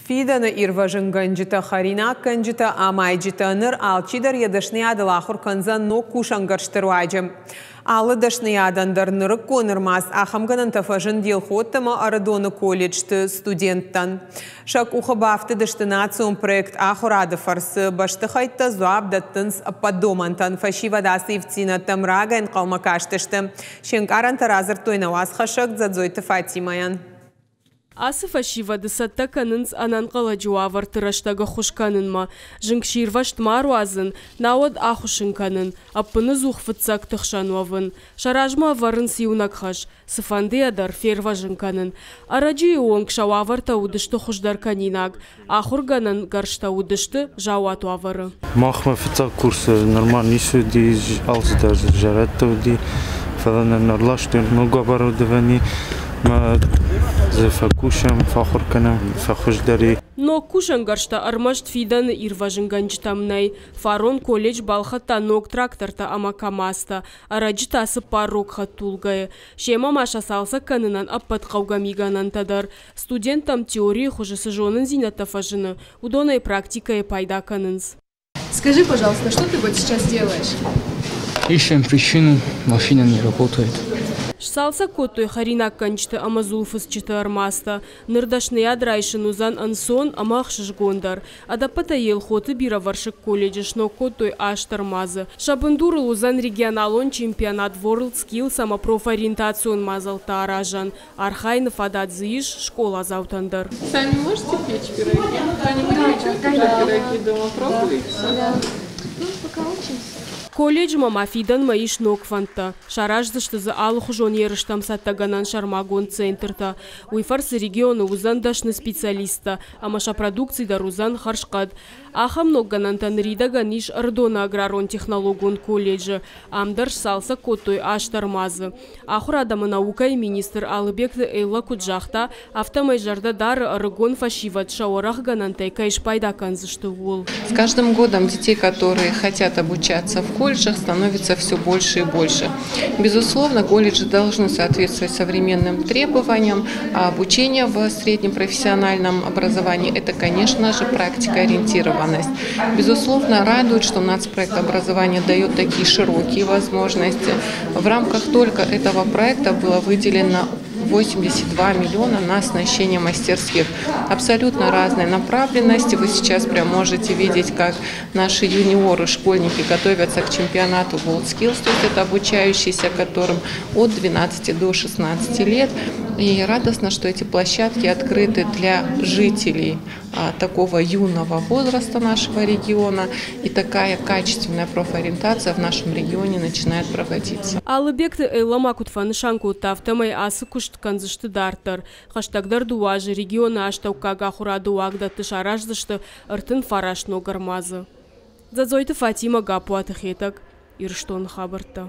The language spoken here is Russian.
Фидана ирважын ганджита харина канджита амайджита ныр алчидар ядашнияды лахур канзан но кушангарштыр вайджым. Алы дашниядандар нырык конырмас ахамганан тафажын делхоттама арадоны колледжты студенттан. Шак ухабафты даштынацион проект ахурады фарсы башты хайтта зуабдаттынс подомантан фашивадасы ивцина тамрагайн қалмакаштышты. Шенкаран таразыр тойнавас хашак задзойты Фатимаян. Асыфа шивады сатта канынс ананқала жуавар тыраштага хушканынма. Жыңкширвашт маруазын, науад ахушын канын, аппыны зухфытсак тықшануавын. Шаражма варын сиунак хаш, сыфанды адар ферважын канын. Араджи уонг шававар таудышты хушдар канинаг, ахурганын гаршта удышты жауату авары. Махма фыцак курсы нормальный суди, алсы даже жараттауди, фалана нарлаштын, много оборудований. Но кушангаршта армашт фидан ирважын ганджитамнай. Фарон колледж балхата ног тракторта амакамаста. Араджитасы парок хатулгая. Шема маша салса канынан аппат қаугамиганан тадар. Студентам теории хуже сожженын зината фажыны. Удонай практикая пайда канынс. Скажи, пожалуйста, что ты вот сейчас делаешь? Ищем причину, машина не работает. Салса котой харинак канчты амазулфыс чыты армаста. Нырдашны ядрайшын узан ансон амахшыш гондар. Адапата елхоты бира варшык колледжиш, но котой аштармазы. Шабындурыл узан регионалон чемпионат World Skill самопрофориентацион мазалта аражан. Архайнов ададзыиш школа заутандар. Сами можете печь пироги? Кто-нибудь печет пироги дома? Пробуете? Да. Ну, пока учимся. Колледж мама фидан маиш нокфанта. Шараждышты за алхужон ерыштам саттаганан шармагон центрта. Уйфарсы регионы узан дашны специалиста. Амаша продукции дарузан харшкад. Ахам нокганантан рида ниш ардона аграрон технологон колледжа. Амдарш салса котой аштармазы. Ахурадамы наука и министр Алыбекты Эйла Куджахта автомайжарда дар арыгон фашиват шаурах ганантай кайшпайда канзышты вол. С каждым годом детей, которые хотят обучаться в колледжах, становится все больше и больше. Безусловно, колледжи должны соответствовать современным требованиям, а обучение в среднем профессиональном образовании – это, конечно же, практикоориентированность. Безусловно, радует, что нацпроект образования дает такие широкие возможности. В рамках только этого проекта было выделено 82 миллиона на оснащение мастерских. Абсолютно разной направленности. Вы сейчас прям можете видеть, как наши юниоры, школьники готовятся к чемпионату World Skills, то есть это обучающиеся, которым от 12 до 16 лет. И радостно, что эти площадки открыты для жителей такого юного возраста нашего региона. И такая качественная профориентация в нашем регионе начинает проводиться. Алыбекты Эйлама Кутфаны Шанку Тафтамай Асы Кушт Канзышты Дартар. Хаштагдар дуажы региона Аштаукага Хураду Агда Тышараждышты Артын Фарашно Гармазы. Задзойты Фатима Гапуатахетак Ирштон Хабарта.